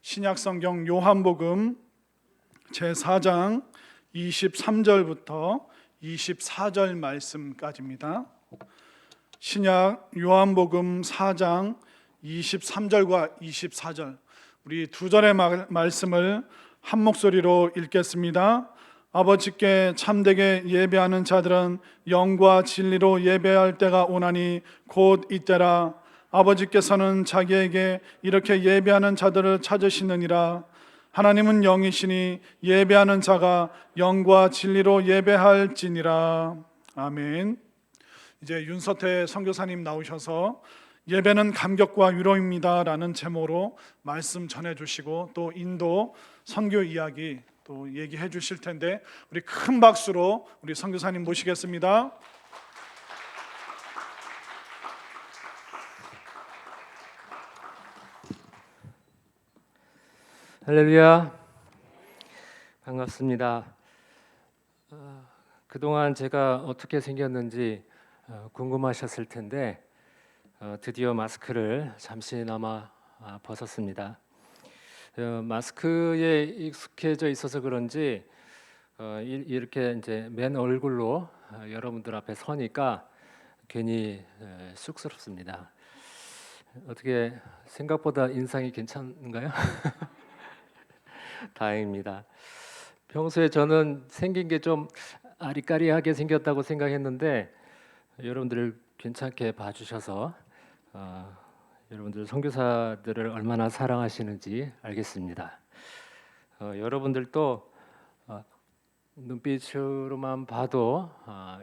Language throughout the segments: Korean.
신약성경 요한복음 제4장 23절부터 24절 말씀까지입니다. 신약 요한복음 4장 23절과 24절, 우리 두 절의 말씀을 한 목소리로 읽겠습니다. 아버지께 참되게 예배하는 자들은 영과 진리로 예배할 때가 오나니 곧 이때라. 아버지께서는 자기에게 이렇게 예배하는 자들을 찾으시느니라. 하나님은 영이시니 예배하는 자가 영과 진리로 예배할지니라. 아멘. 이제 윤서태 선교사님 나오셔서 예배는 감격과 위로입니다 라는 제목으로 말씀 전해주시고 또 인도 선교 이야기 또 얘기해 주실 텐데, 우리 큰 박수로 우리 선교사님 모시겠습니다. 할렐루야, 반갑습니다. 그동안 제가 어떻게 생겼는지 궁금하셨을 텐데 드디어 마스크를 잠시나마 벗었습니다. 마스크에 익숙해져 있어서 그런지 이렇게 이제 맨 얼굴로 여러분들 앞에 서니까 괜히 쑥스럽습니다. 어떻게 생각보다 인상이 괜찮은가요? 다행입니다. 평소에 저는 생긴 게 좀 아리까리하게 생겼다고 생각했는데 여러분들 괜찮게 봐주셔서 여러분들 선교사들을 얼마나 사랑하시는지 알겠습니다. 여러분들도 눈빛으로만 봐도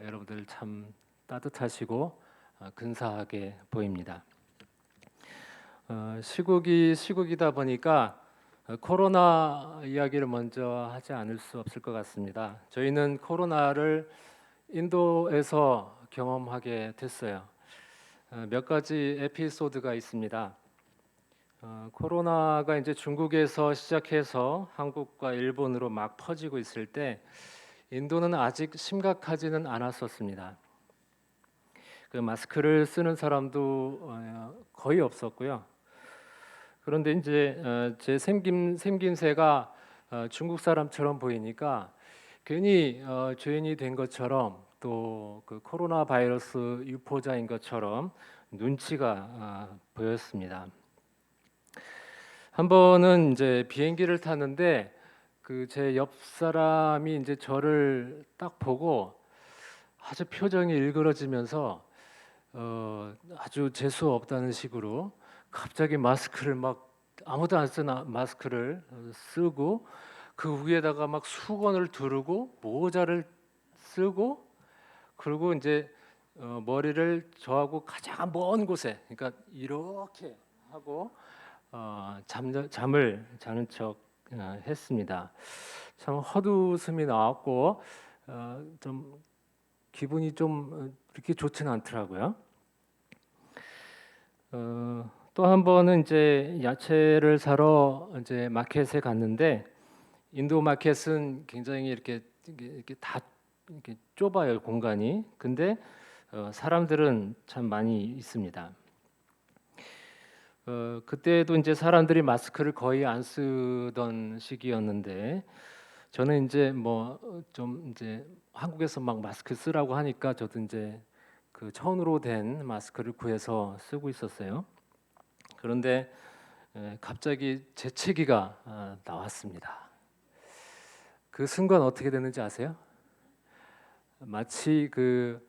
여러분들 참 따뜻하시고 근사하게 보입니다. 시국이다 보니까 코로나 이야기를 먼저 하지 않을 수 없을 것 같습니다. 저희는 코로나를 인도에서 경험하게 됐어요. 몇 가지 에피소드가 있습니다. 코로나가 이제 중국에서 시작해서 한국과 일본으로 막 퍼지고 있을 때 인도는 아직 심각하지는 않았었습니다. 그 마스크를 쓰는 사람도 거의 없었고요. 그런데 이제 제 생김새가 중국 사람처럼 보이니까 괜히 죄인이 된 것처럼 또 그 코로나 바이러스 유포자인 것처럼 눈치가 보였습니다. 한 번은 이제 비행기를 탔는데 그 제 옆 사람이 이제 저를 딱 보고 아주 표정이 일그러지면서 아주 재수 없다는 식으로 갑자기 마스크를 막 아무도 안 쓰는 마스크를 쓰고 그 위에다가 막 수건을 두르고 모자를 쓰고 그리고 이제 머리를 저하고 가장 먼 곳에, 그러니까 이렇게 하고 잠을 자는 척 했습니다. 참 헛웃음이 나왔고 좀 기분이 좀 그렇게 좋지는 않더라고요. 또 한 번은 이제 야채를 사러 이제 마켓에 갔는데 인도 마켓은 굉장히 이렇게 다 이렇게 좁아요, 공간이. 근데 사람들은 참 많이 있습니다. 그때도 이제 사람들이 마스크를 거의 안 쓰던 시기였는데 저는 이제 뭐 좀 이제 한국에서 막 마스크 쓰라고 하니까 저도 이제 그 천으로 된 마스크를 구해서 쓰고 있었어요. 그런데 갑자기 재채기가 나왔습니다. 그 순간 어떻게 됐는지 아세요? 마치 그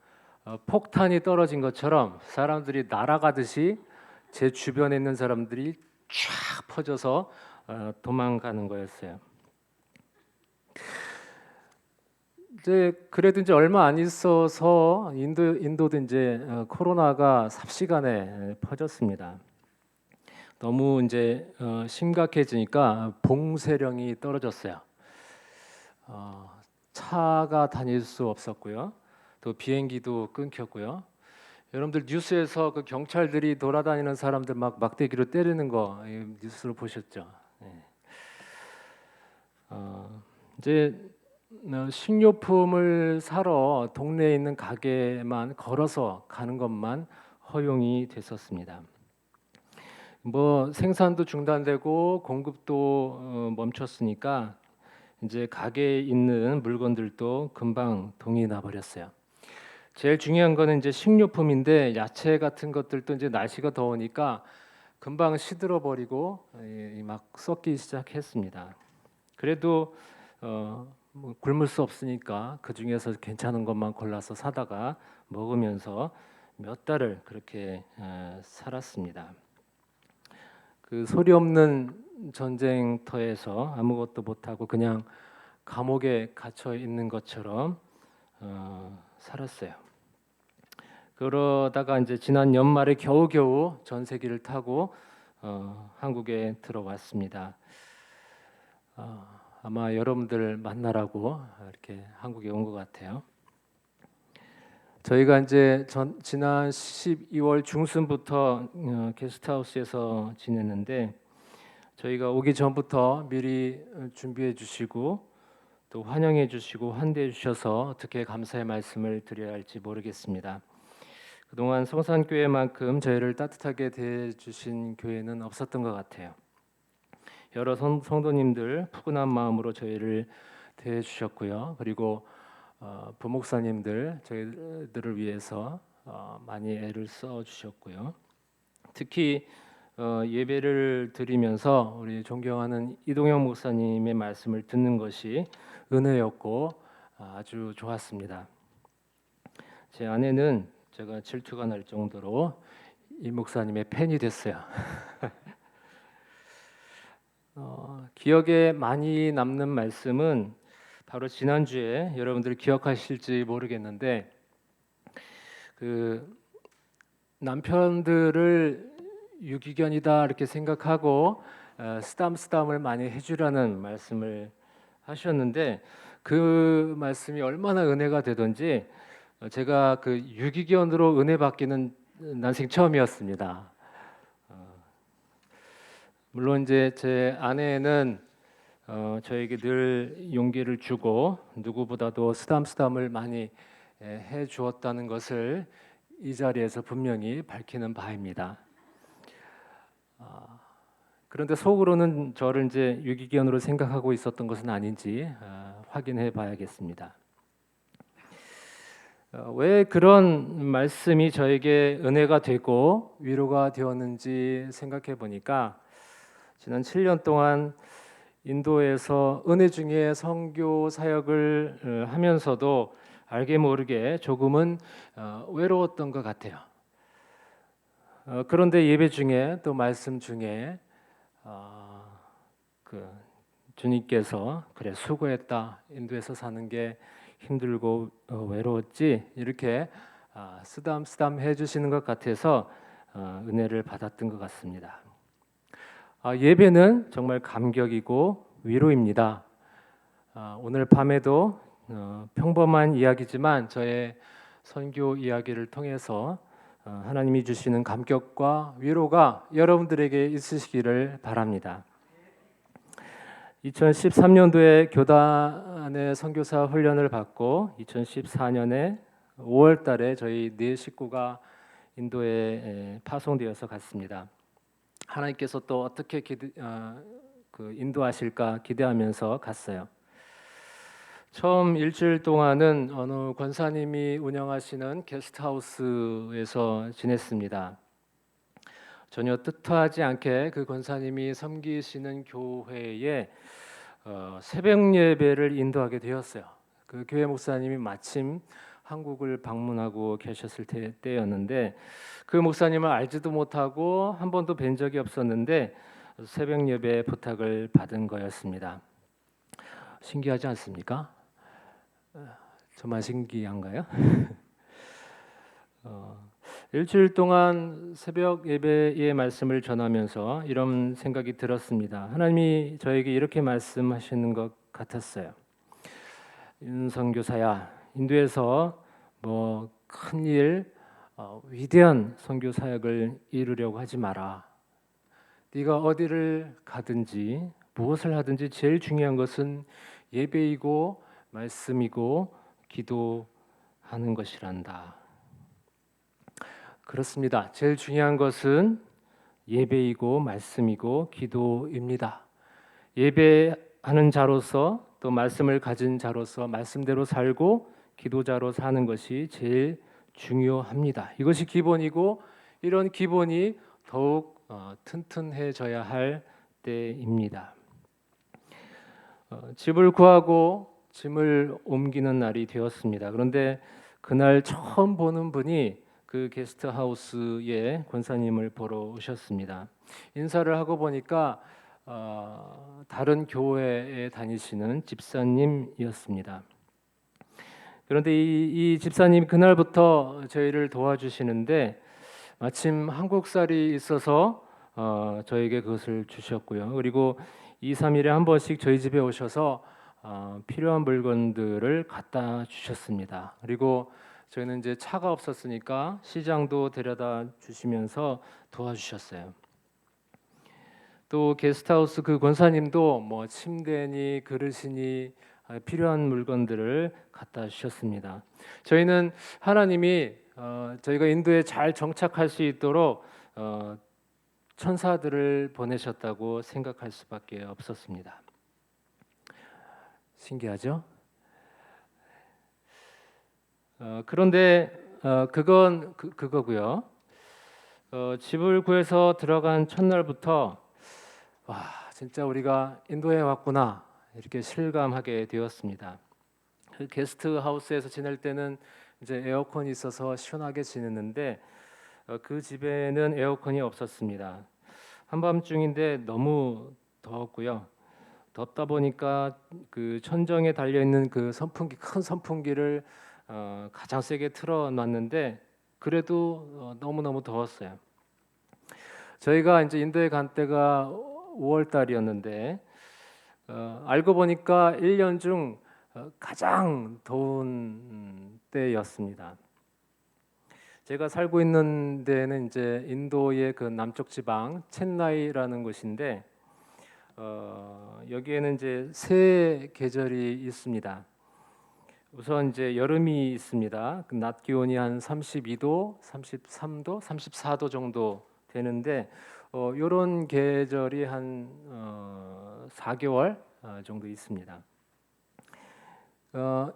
폭탄이 떨어진 것처럼 사람들이 날아가듯이 제 주변에 있는 사람들이 쫙 퍼져서 도망가는 거였어요. 이제 그래도 이제 얼마 안 있어서 인도도 이제 코로나가 삽시간에 퍼졌습니다. 너무 이제 심각해지니까 봉쇄령이 떨어졌어요. 차가 다닐 수 없었고요. 또 비행기도 끊겼고요. 여러분들 뉴스에서 그 경찰들이 돌아다니는 사람들 막 막대기로 때리는 거 뉴스로 보셨죠? 네. 이제 식료품을 사러 동네에 있는 가게만 걸어서 가는 것만 허용이 됐었습니다. 뭐 생산도 중단되고 공급도 멈췄으니까 이제 가게에 있는 물건들도 금방 동이 나버렸어요. 제일 중요한 거는 이제 식료품인데 야채 같은 것들도 이제 날씨가 더우니까 금방 시들어 버리고 막 썩기 시작했습니다. 그래도 뭐 굶을 수 없으니까 그 중에서 괜찮은 것만 골라서 사다가 먹으면서 몇 달을 그렇게 살았습니다. 그 소리 없는 전쟁터에서 아무것도 못하고 그냥 감옥에 갇혀 있는 것처럼 살았어요. 그러다가 이제 지난 연말에 겨우겨우 전세기를 타고 한국에 들어왔습니다. 아마 여러분들 만나라고 이렇게 한국에 온 것 같아요. 저희가 이제 지난 12월 중순부터 게스트하우스에서 지냈는데 저희가 오기 전부터 미리 준비해 주시고 또 환영해 주시고 환대해 주셔서 어떻게 감사의 말씀을 드려야 할지 모르겠습니다. 그동안 성산교회만큼 저희를 따뜻하게 대해 주신 교회는 없었던 것 같아요. 여러 성도님들 푸근한 마음으로 저희를 대해 주셨고요. 그리고 부목사님들 저희들을 위해서 많이 애를 써 주셨고요. 특히 예배를 드리면서 우리 존경하는 이동영 목사님의 말씀을 듣는 것이 은혜였고 아주 좋았습니다. 제 아내는 제가 질투가 날 정도로 이 목사님의 팬이 됐어요. 기억에 많이 남는 말씀은 바로 지난주에 여러분들이 기억하실지 모르겠는데 그 남편들을 유기견이다 이렇게 생각하고 쓰담쓰담을 많이 해주라는 말씀을 하셨는데 그 말씀이 얼마나 은혜가 되던지 제가 그 유기견으로 은혜 받기는 난생 처음이었습니다. 물론 이제 제 아내는 저에게 늘 용기를 주고 누구보다도 쓰담쓰담을 많이 해 주었다는 것을 이 자리에서 분명히 밝히는 바입니다. 그런데 속으로는 저를 이제 유기견으로 생각하고 있었던 것은 아닌지 확인해 봐야겠습니다. 왜 그런 말씀이 저에게 은혜가 되고 위로가 되었는지 생각해 보니까 지난 7년 동안 인도에서 은혜 중에 선교 사역을 하면서도 알게 모르게 조금은 외로웠던 것 같아요. 그런데 예배 중에 또 말씀 중에 그 주님께서 그래 수고했다 인도에서 사는 게 힘들고 외로웠지 이렇게 쓰담쓰담 해주시는 것 같아서 은혜를 받았던 것 같습니다. 예배는 정말 감격이고 위로입니다. 오늘 밤에도 평범한 이야기지만 저의 선교 이야기를 통해서 하나님이 주시는 감격과 위로가 여러분들에게 있으시기를 바랍니다. 2013년도에 교단의 선교사 훈련을 받고 2014년에 5월 달에 저희 네 식구가 인도에 파송되어서 갔습니다. 하나님께서 또 어떻게 인도하실까 기대하면서 갔어요. 처음 일주일 동안은 어느 권사님이 운영하시는 게스트하우스에서 지냈습니다. 전혀 뜻하지 않게 그 권사님이 섬기시는 교회에 새벽 예배를 인도하게 되었어요. 그 교회 목사님이 마침 한국을 방문하고 계셨을 때였는데 그 목사님을 알지도 못하고 한 번도 뵌 적이 없었는데 새벽 예배 부탁을 받은 거였습니다. 신기하지 않습니까? 저만 신기한가요? 일주일 동안 새벽 예배의 말씀을 전하면서 이런 생각이 들었습니다. 하나님이 저에게 이렇게 말씀하시는 것 같았어요. 윤선교사야, 인도에서 뭐 큰일, 위대한 선교 사역을 이루려고 하지 마라. 네가 어디를 가든지 무엇을 하든지 제일 중요한 것은 예배이고 말씀이고 기도하는 것이란다. 그렇습니다. 제일 중요한 것은 예배이고 말씀이고 기도입니다. 예배하는 자로서 또 말씀을 가진 자로서 말씀대로 살고 기도자로 사는 것이 제일 중요합니다. 이것이 기본이고 이런 기본이 더욱 튼튼해져야 할 때입니다. 집을 구하고 짐을 옮기는 날이 되었습니다. 그런데 그날 처음 보는 분이 그 게스트하우스에 권사님을 보러 오셨습니다. 인사를 하고 보니까 다른 교회에 다니시는 집사님이었습니다. 그런데 이 집사님 그날부터 저희를 도와주시는데 마침 한국살이 있어서 저에게 그것을 주셨고요. 그리고 2, 3일에 한 번씩 저희 집에 오셔서 필요한 물건들을 갖다 주셨습니다. 그리고 저희는 이제 차가 없었으니까 시장도 데려다 주시면서 도와주셨어요. 또 게스트하우스 그 권사님도 뭐 침대니 그릇이니 필요한 물건들을 갖다 주셨습니다. 저희는 하나님이 저희가 인도에 잘 정착할 수 있도록 천사들을 보내셨다고 생각할 수밖에 없었습니다. 신기하죠? 그런데 그건 그거고요. 집을 구해서 들어간 첫날부터 와, 진짜 우리가 인도에 왔구나 이렇게 실감하게 되었습니다. 그 게스트 하우스에서 지낼 때는 이제 에어컨이 있어서 시원하게 지냈는데 그 집에는 에어컨이 없었습니다. 한밤중인데 너무 더웠고요. 덥다 보니까 그 천정에 달려 있는 그 선풍기 큰 선풍기를 가장 세게 틀어놨는데 그래도 너무 더웠어요. 저희가 이제 인도에 간 때가 5월 달이었는데 알고 보니까 1년 중 가장 더운 때였습니다. 제가 살고 있는 데는 이제 인도의 그 남쪽 지방 첸나이라는 곳인데 여기에는 이제 세 계절이 있습니다. 우선 이제 여름이 있습니다. 그 낮 기온이 한 32도, 33도, 34도 정도 되는데 이런 계절이 한 4개월 정도 있습니다.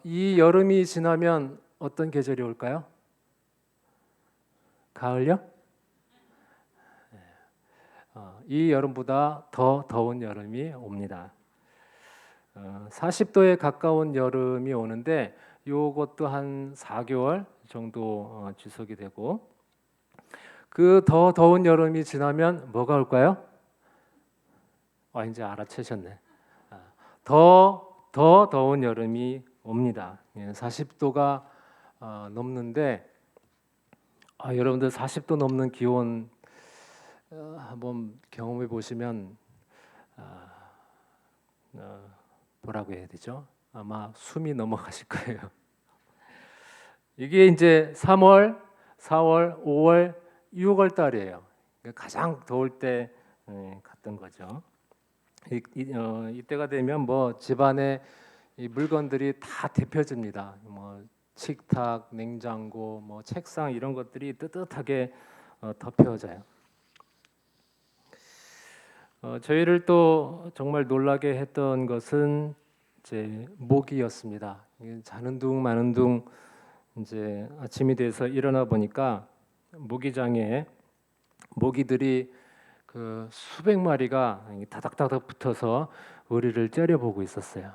이 여름이 지나면 어떤 계절이 올까요? 가을요? 이 여름보다 더 더운 여름이 옵니다. 40도에 가까운 여름이 오는데 이것도 한 4개월 정도 지속이 되고 그 더 더운 여름이 지나면 뭐가 올까요? 이제 알아채셨네. 더 더운 여름이 옵니다. 40도가 넘는데 여러분들 40도 넘는 기온 한번 경험해 보시면 뭐라고 해야 되죠? 아마 숨이 넘어가실 거예요. 이게 이제 3월, 4월, 5월, 6월 달이에요. 가장 더울 때 갔던 거죠. 이때가 되면 뭐 집안에 이 물건들이 다 데펴집니다. 뭐 식탁, 냉장고, 뭐 책상 이런 것들이 뜨뜻하게 덮여져요. 저희를 또 정말 놀라게 했던 것은 이제 모기였습니다. 자는 둥 마는 둥 이제 아침이 돼서 일어나 보니까 모기장에 모기들이 그 수백 마리가 다닥다닥 붙어서 우리를 째려보고 있었어요.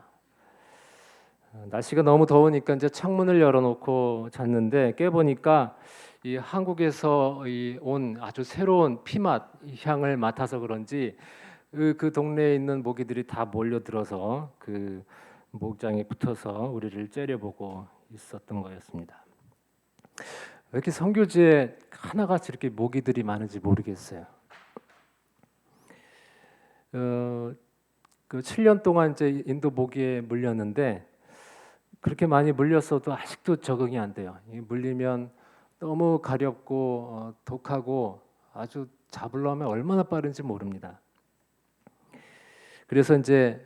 날씨가 너무 더우니까 이제 창문을 열어놓고 잤는데 깨보니까 이 한국에서 온 아주 새로운 피맛 향을 맡아서 그런지 그 동네에 있는 모기들이 다 몰려들어서 그 목장에 붙어서 우리를 째려보고 있었던 거였습니다. 왜 이렇게 선교지에 하나같이 이렇게 모기들이 많은지 모르겠어요. 그 7년 동안 이제 인도 모기에 물렸는데 그렇게 많이 물렸어도 아직도 적응이 안 돼요. 물리면 너무 가렵고 독하고 아주 잡으려면 얼마나 빠른지 모릅니다. 그래서 이제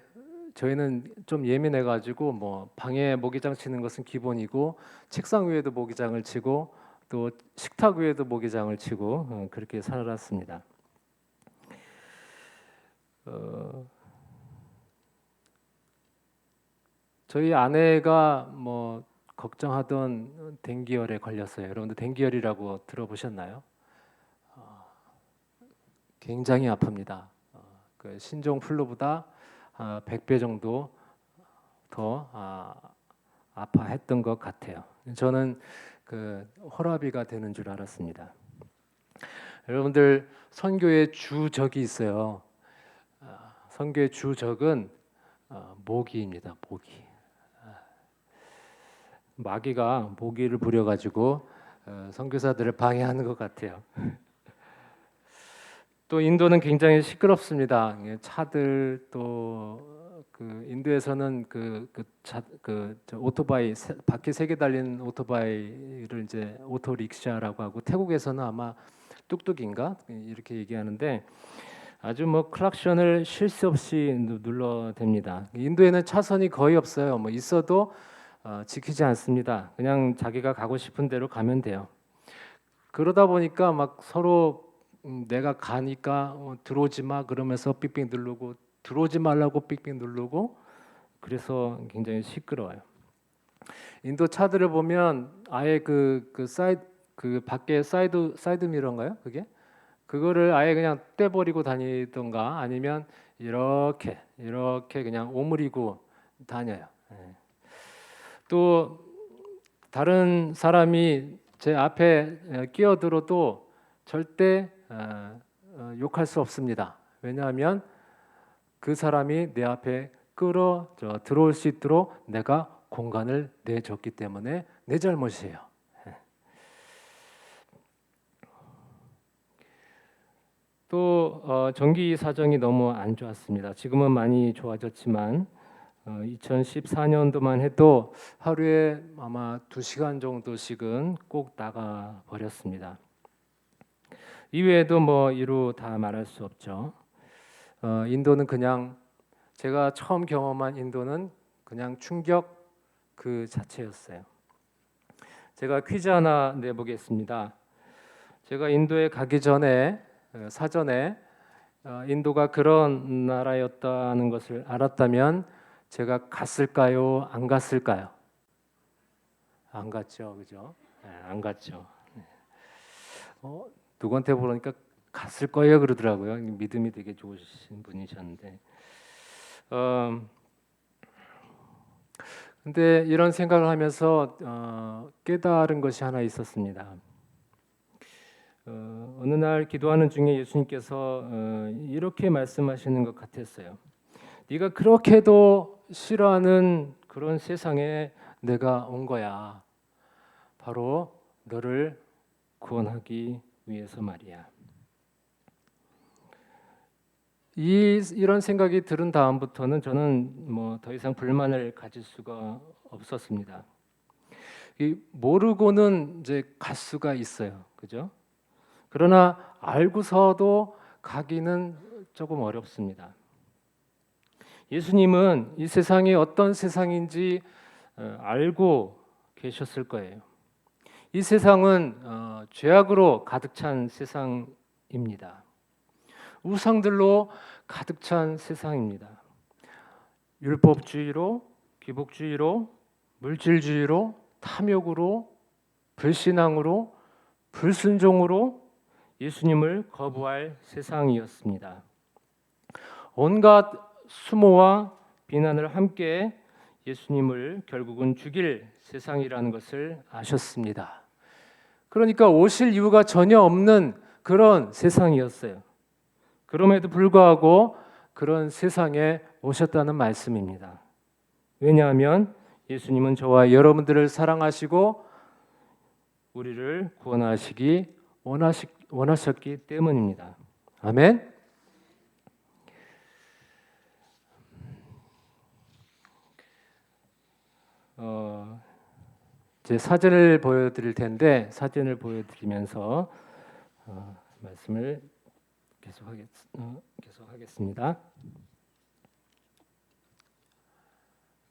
저희는 좀 예민해가지고 뭐 방에 모기장 치는 것은 기본이고 책상 위에도 모기장을 치고 또 식탁 위에도 모기장을 치고 그렇게 살았습니다. 저희 아내가 뭐 걱정하던 dengu열에 걸렸어요. 여러분들 dengu열이라고 들어보셨나요? 굉장히 아픕니다. 그 신종 플루보다 100배 정도 더 아파했던 것 같아요. 저는 그 혈압이가 되는 줄 알았습니다. 여러분들 선교의 주적이 있어요. 선교의 주적은 모기입니다. 모기. 마귀가 모기를 부려가지고 선교사들을 방해하는 것 같아요. 또 인도는 굉장히 시끄럽습니다. 차들 또 그 인도에서는 오토바이 바퀴 3개 달린 오토바이를 이제 오토릭샤라고 하고 태국에서는 아마 뚝뚝인가 이렇게 얘기하는데 아주 뭐 클락션을 쉴 새 없이 눌러댑니다. 인도에는 차선이 거의 없어요. 뭐 있어도 지키지 않습니다. 그냥 자기가 가고 싶은 대로 가면 돼요. 그러다 보니까 막 서로 내가 가니까 들어오지 마 그러면서 삑삑 누르고 들어오지 말라고 삑삑 누르고 그래서 굉장히 시끄러워요. 인도 차들을 보면 아예 그 밖에 사이드 미러인가요? 그거를 아예 그냥 떼버리고 다니던가 아니면 이렇게 그냥 오므리고 다녀요. 또 다른 사람이 제 앞에 끼어들어도 절대 욕할 수 없습니다. 왜냐하면 그 사람이 내 앞에 들어올 수 있도록 내가 공간을 내줬기 때문에 내 잘못이에요. 또 전기 사정이 너무 안 좋았습니다. 지금은 많이 좋아졌지만 2014년도만 해도 하루에 아마 2시간 정도씩은 꼭 나가 버렸습니다. 이외에도 뭐 이루 다 말할 수 없죠. 인도는 그냥 제가 처음 경험한 인도는 그냥 충격 그 자체였어요. 제가 퀴즈 하나 내보겠습니다. 제가 인도에 가기 전에 사전에 인도가 그런 나라였다는 것을 알았다면 제가 갔을까요? 안 갔을까요? 안 갔죠, 그죠? 네, 안 갔죠. 누구한테 물으니까 갔을 거예요 그러더라고요. 믿음이 되게 좋으신 분이셨는데, 근데 이런 생각을 하면서 깨달은 것이 하나 있었습니다. 어느 날 기도하는 중에 예수님께서 이렇게 말씀하시는 것 같았어요. 네가 그렇게도 싫어하는 그런 세상에 내가 온 거야. 바로 너를 구원하기 위해서 말이야. 이런 생각이 들은 다음부터는 저는 뭐 더 이상 불만을 가질 수가 없었습니다. 모르고는 이제 갈 수가 있어요, 그죠? 그러나 알고서도 가기는 조금 어렵습니다. 예수님은 이 세상이 어떤 세상인지 알고 계셨을 거예요. 이 세상은 죄악으로 가득 찬 세상입니다. 우상들로 가득 찬 세상입니다. 율법주의로, 귀복주의로, 물질주의로, 탐욕으로, 불신앙으로, 불순종으로 예수님을 거부할 세상이었습니다. 온갖 수모와 비난을 함께 예수님을 결국은 죽일 세상이라는 것을 아셨습니다. 그러니까 오실 이유가 전혀 없는 그런 세상이었어요. 그럼에도 불구하고 그런 세상에 오셨다는 말씀입니다. 왜냐하면 예수님은 저와 여러분들을 사랑하시고 우리를 구원하시기 원하셨기 때문입니다. 아멘. 제 사진을 보여드릴 텐데 사진을 보여드리면서 말씀을 계속하겠습니다.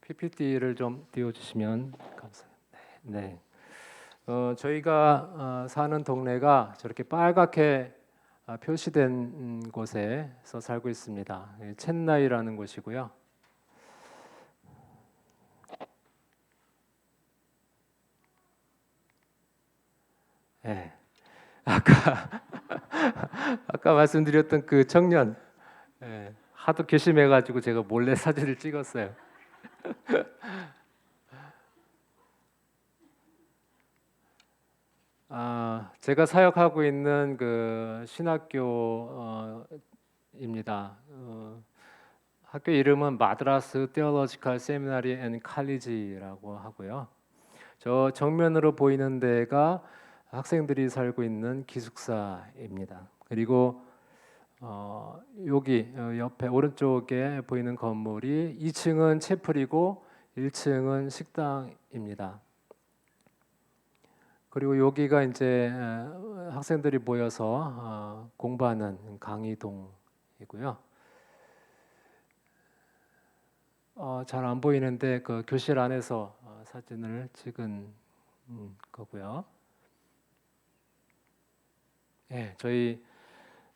PPT를 좀 띄워주시면 감사합니다. 네. 저희가 사는 동네가 저렇게 빨갛게 표시된 곳에서 살고 있습니다. 첸나이라는 곳이고요. 예. 아까 아까 말씀드렸던 그 청년, 예, 하도 괘씸해가지고 제가 몰래 사진을 찍었어요. 제가 사역하고 있는 그 신학교입니다. 학교 이름은 마드라스 테올로지컬 세미나리 앤 칼리지라고 하고요. 저 정면으로 보이는 데가 학생들이 살고 있는 기숙사입니다. 그리고 여기 옆에 오른쪽에 보이는 건물이 2층은 채플이고 1층은 식당입니다. 그리고 여기가 이제 학생들이 모여서 공부하는 강의동이고요. 잘 안 보이는데 그 교실 안에서 사진을 찍은 거고요. 예, 저희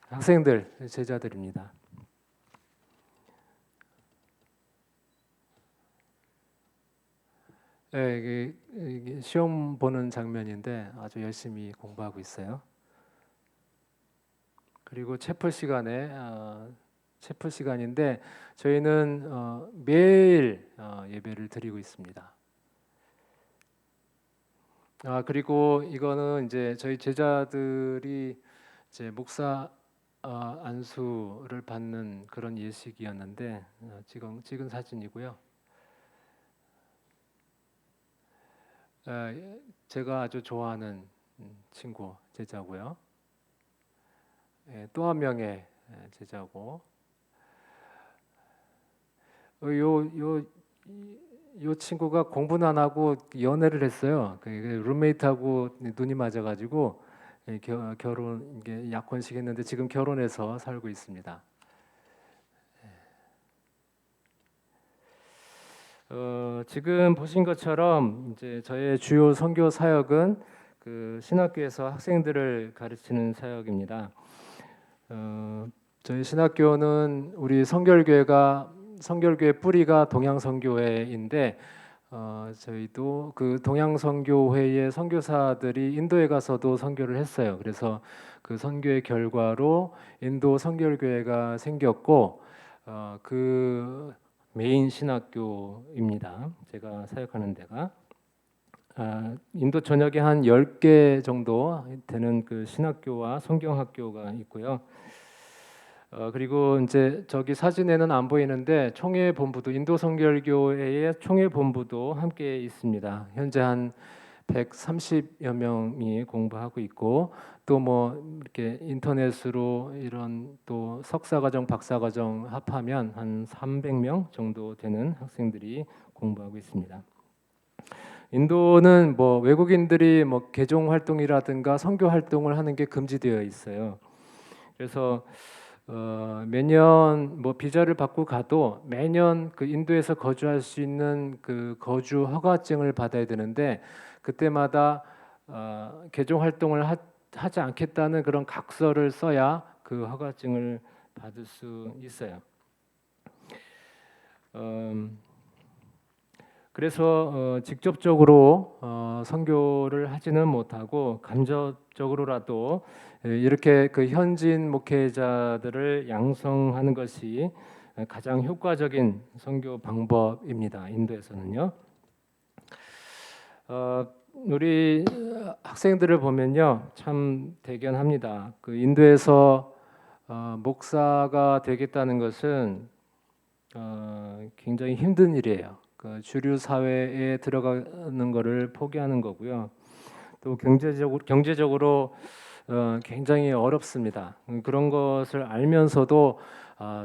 학생들, 제자들입니다. 예, 이게 시험 보는 장면인데 아주 열심히 공부하고 있어요. 그리고 채플 시간인데 저희는 매일 예배를 드리고 있습니다. 그리고 이거는 이제 저희 제자들이 이제 목사 안수를 받는 그런 예식이었는데 지금 찍은 사진이고요. 제가 아주 좋아하는 친구 제자고요. 또 한 명의 제자고 요 친구가 공부는 안 하고 연애를 했어요. 룸메이트하고 눈이 맞아가지고 결혼 이게 약혼식 했는데 지금 결혼해서 살고 있습니다. 지금 보신 것처럼 이제 저의 주요 선교 사역은 그 신학교에서 학생들을 가르치는 사역입니다. 저희 신학교는 우리 성결교회 뿌리가 동양선교회인데 저희도 그 동양선교회의 선교사들이 인도에 가서도 선교를 했어요. 그래서 그 선교의 결과로 인도 성결교회가 생겼고 그 메인 신학교입니다. 제가 사역하는 데가 인도 전역에 한 10개 정도 되는 그 신학교와 성경학교가 있고요. 그리고 이제 저기 사진에는 안 보이는데 총회 본부도 인도 성결교회의 총회 본부도 함께 있습니다. 현재 한 130여 명이 공부하고 있고 또 뭐 이렇게 인터넷으로 이런 또 석사과정, 박사과정 합하면 한 300명 정도 되는 학생들이 공부하고 있습니다. 인도는 뭐 외국인들이 뭐 개종 활동이라든가 선교 활동을 하는 게 금지되어 있어요. 그래서 매년 뭐 비자를 받고 가도 매년 그 인도에서 거주할 수 있는 그 거주 허가증을 받아야 되는데 그때마다 개종 활동을 하지 않겠다는 그런 각서를 써야 그 허가증을 받을 수 있어요. 그래서 직접적으로 선교를 하지는 못하고 간접적으로라도 이렇게 그 현지인 목회자들을 양성하는 것이 가장 효과적인 선교 방법입니다. 인도에서는요. 우리 학생들을 보면요, 참 대견합니다. 그 인도에서 목사가 되겠다는 것은 굉장히 힘든 일이에요. 그 주류 사회에 들어가는 것을 포기하는 거고요. 또 경제적으로 굉장히 어렵습니다. 그런 것을 알면서도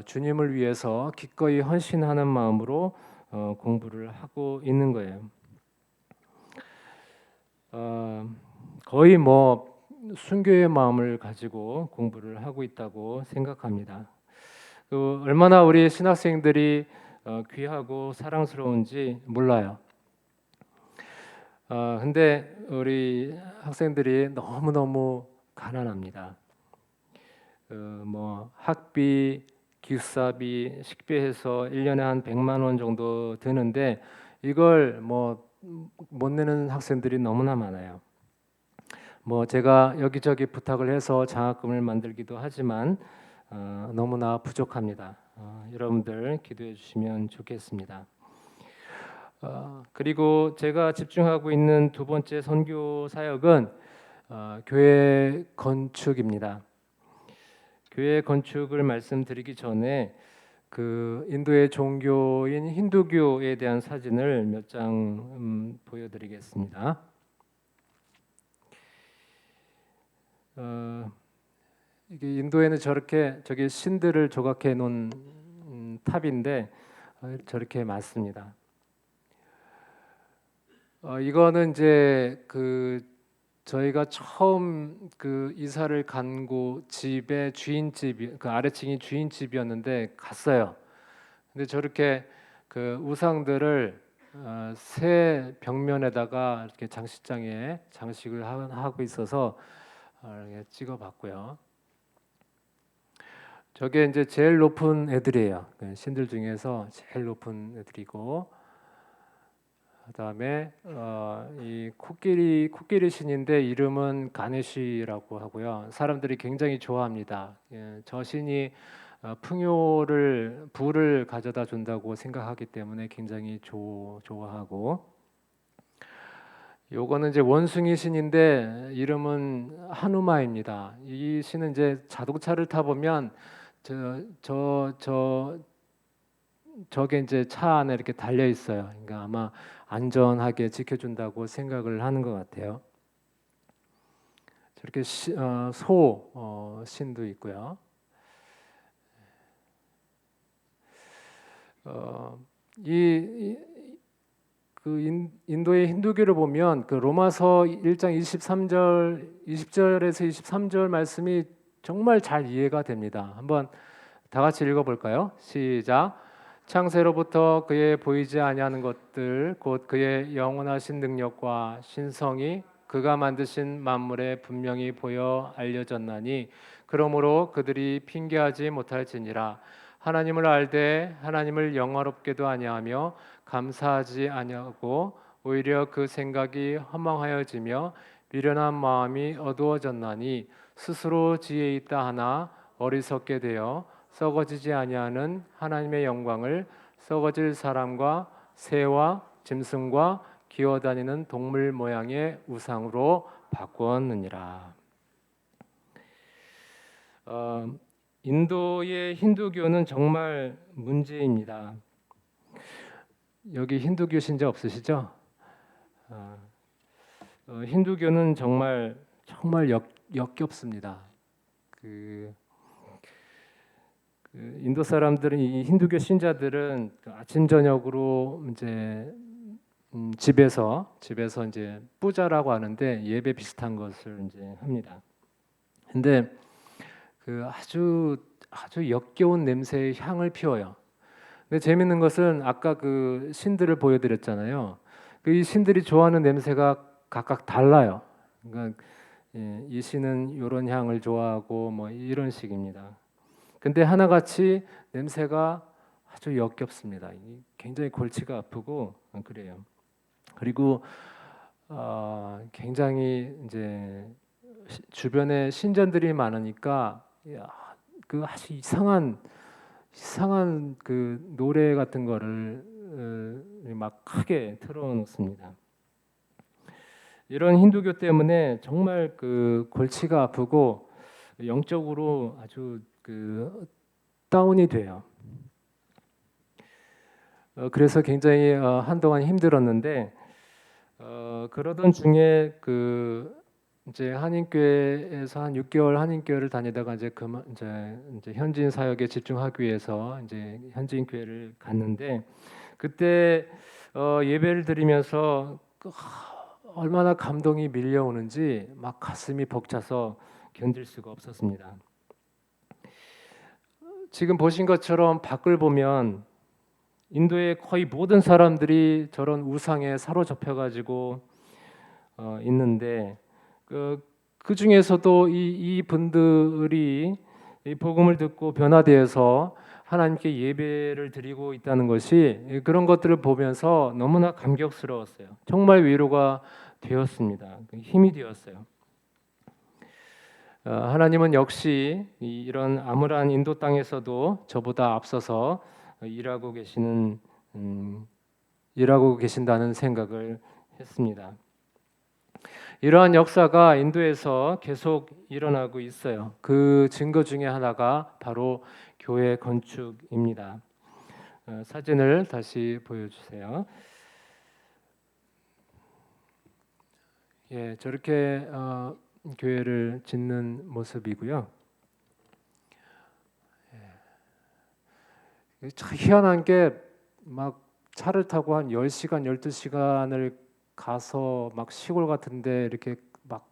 주님을 위해서 기꺼이 헌신하는 마음으로 공부를 하고 있는 거예요. 거의 뭐 순교의 마음을 가지고 공부를 하고 있다고 생각합니다. 얼마나 우리 신학생들이 귀하고 사랑스러운지 몰라요. 근데 우리 학생들이 너무너무 가난합니다. 뭐 학비, 기숙사비, 식비해서 1년에 한 100만 원 정도 드는데 이걸 뭐 못 내는 학생들이 너무나 많아요. 뭐 제가 여기저기 부탁을 해서 장학금을 만들기도 하지만 너무나 부족합니다. 여러분들 기도해 주시면 좋겠습니다. 그리고 제가 집중하고 있는 두 번째 선교 사역은 교회 건축입니다. 교회 건축을 말씀드리기 전에 그 인도의 종교인 힌두교에 대한 사진을 몇 장 보여드리겠습니다. 이게 인도에는 저렇게 저기 신들을 조각해 놓은 탑인데 저렇게 많습니다. 이거는 이제 그 저희가 처음 그 이사를 간 곳 집의 주인집이 그 아래층이 주인집이었는데 갔어요. 근데 저렇게 그 우상들을 새 벽면에다가 이렇게 장식장에 장식을 하고 있어서 이렇게 찍어봤고요. 저게 이제 제일 높은 애들이에요. 그 신들 중에서 제일 높은 애들이고, 그다음에 이 코끼리 신인데 이름은 가네시라고 하고요. 사람들이 굉장히 좋아합니다. 저 신이 불을 가져다 준다고 생각하기 때문에 굉장히 좋아하고, 요거는 이제 원숭이 신인데 이름은 하누마입니다. 이 신은 이제 자동차를 타 보면 저게 이제 차 안에 이렇게 달려 있어요. 그러니까 아마 안전하게 지켜준다고 생각을 하는 것 같아요. 저렇게 신도 있고요. 그 인도의 힌두교를 보면 그 로마서 1장 20절에서 23절 말씀이 정말 잘 이해가 됩니다. 한번 다 같이 읽어볼까요? 시작. 창세로부터 그의 보이지 아니하는 것들 곧 그의 영원하신 능력과 신성이 그가 만드신 만물에 분명히 보여 알려졌나니 그러므로 그들이 핑계하지 못할지니라. 하나님을 알되 하나님을 영화롭게도 아니하며 감사하지 아니하고 오히려 그 생각이 허망하여지며 미련한 마음이 어두워졌나니 스스로 지혜 있다 하나 어리석게 되어 썩어지지 아니하는 하나님의 영광을 썩어질 사람과 새와 짐승과 기어다니는 동물 모양의 우상으로 바꾸었느니라. 인도의 힌두교는 정말 문제입니다. 여기 힌두교 신자 없으시죠? 힌두교는 정말 역겹습니다. 그 인도 사람들은 이 힌두교 신자들은 아침 저녁으로 이제 집에서 이제 뿌자라고 하는데 예배 비슷한 것을 이제 합니다. 근데 그 아주 역겨운 냄새의 향을 피워요. 근데 재밌는 것은 아까 그 신들을 보여드렸잖아요. 그 이 신들이 좋아하는 냄새가 각각 달라요. 그러니까 이 신은 이런 향을 좋아하고 뭐 이런 식입니다. 근데 하나같이 냄새가 아주 역겹습니다. 굉장히 골치가 아프고 그래요. 그리고 굉장히 이제 주변에 신전들이 많으니까 그 아주 이상한 그 노래 같은 거를 막 크게 틀어놓습니다. 이런 힌두교 때문에 정말 그 골치가 아프고 영적으로 아주 그 다운이 돼요. 그래서 굉장히 한동안 힘들었는데 그러던 중에 그 이제 한인교회에서 한 6개월 한인교회를 다니다가 이제 이제 현지인 사역에 집중하기 위해서 이제 현지인 교회를 갔는데 그때 예배를 드리면서 얼마나 감동이 밀려오는지 막 가슴이 벅차서 견딜 수가 없었습니다. 지금 보신 것처럼 밖을 보면 인도의 거의 모든 사람들이 저런 우상에 사로잡혀가지고 있는데 그 중에서도 이 분들이 이 복음을 듣고 변화되어서 하나님께 예배를 드리고 있다는 것이 그런 것들을 보면서 너무나 감격스러웠어요. 정말 위로가 되었습니다. 힘이 되었어요. 하나님은 역시 이런 암울한 인도 땅에서도 저보다 앞서서 일하고 계신다는 생각을 했습니다. 이러한 역사가 인도에서 계속 일어나고 있어요. 그 증거 중에 하나가 바로 교회 건축입니다. 사진을 다시 보여주세요. 예, 저렇게 교회를 짓는 모습이고요. 참 희한한 게 막 차를 타고 한 10시간, 12시간을 가서 막 시골 같은데 이렇게 막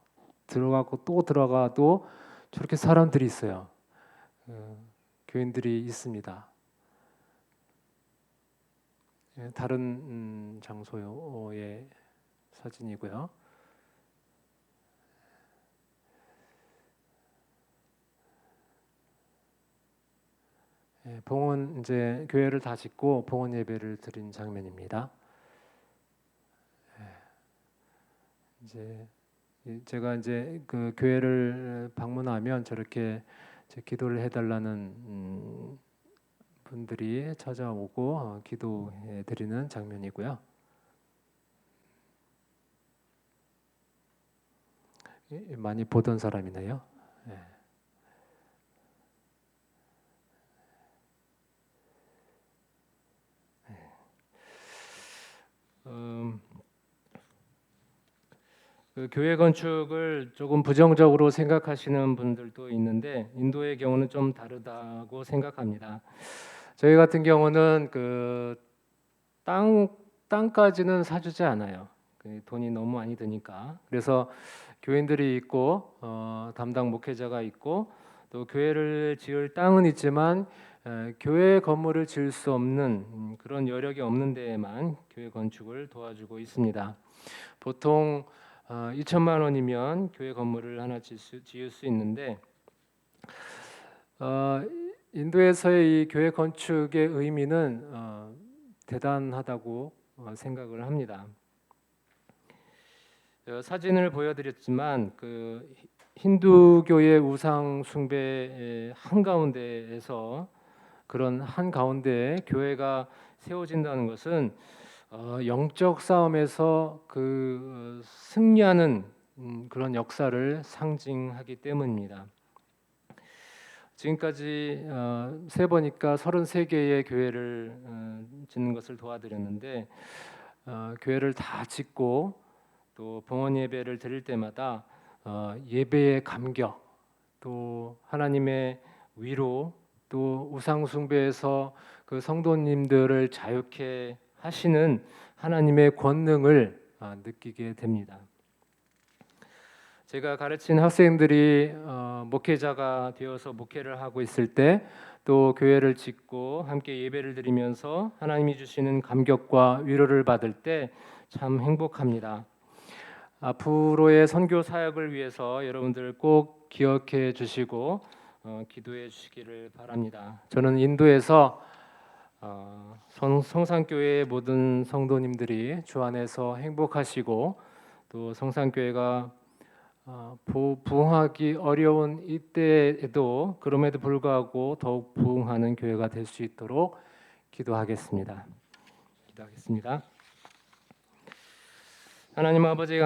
들어가고 또 들어가도 저렇게 사람들이 있어요. 교인들이 있습니다. 예, 다른 장소의 사진이고요. 예, 봉헌 이제 교회를 다 짓고 봉헌 예배를 드린 장면입니다. 이제 제가 이제 그 교회를 방문하면 저렇게 기도를 해달라는 분들이 찾아오고 기도해 드리는 장면이고요. 많이 보던 사람이네요. 예. 그 교회 건축을 조금 부정적으로 생각하시는 분들도 있는데 인도의 경우는 좀 다르다고 생각합니다. 저희 같은 경우는 그 땅까지는 사주지 않아요. 돈이 너무 많이 드니까. 그래서 교인들이 있고 담당 목회자가 있고 또 교회를 지을 땅은 있지만 교회 건물을 지을 수 없는 그런 여력이 없는 데에만 교회 건축을 도와주고 있습니다. 보통 2천만 원이면 교회 건물을 하나 지을 수 있는데 인도에서의 이 교회 건축의 의미는 대단하다고 생각을 합니다. 사진을 보여드렸지만 그 힌두교의 우상 숭배의 한가운데에서 그런 한가운데 교회가 세워진다는 것은 영적 싸움에서 그 승리하는 그런 역사를 상징하기 때문입니다. 지금까지 세 보니까 33개의 교회를 짓는 것을 도와드렸는데 교회를 다 짓고 또 봉헌 예배를 드릴 때마다 예배의 감격, 또 하나님의 위로, 또 우상 숭배에서 그 성도님들을 자유케 하시는 하나님의 권능을 느끼게 됩니다. 제가 가르친 학생들이 목회자가 되어서 목회를 하고 있을 때 또 교회를 짓고 함께 예배를 드리면서 하나님이 주시는 감격과 위로를 받을 때 참 행복합니다. 앞으로의 선교 사역을 위해서 여러분들 꼭 기억해 주시고 기도해 주시기를 바랍니다. 저는 인도에서 성산교회의 모든 성도님들이 주 안에서 행복하시고 또 성산교회가 부흥하기 어려운 이때에도 그럼에도 불구하고 더욱 부흥하는 교회가 될 수 있도록 기도하겠습니다. 하나님 아버지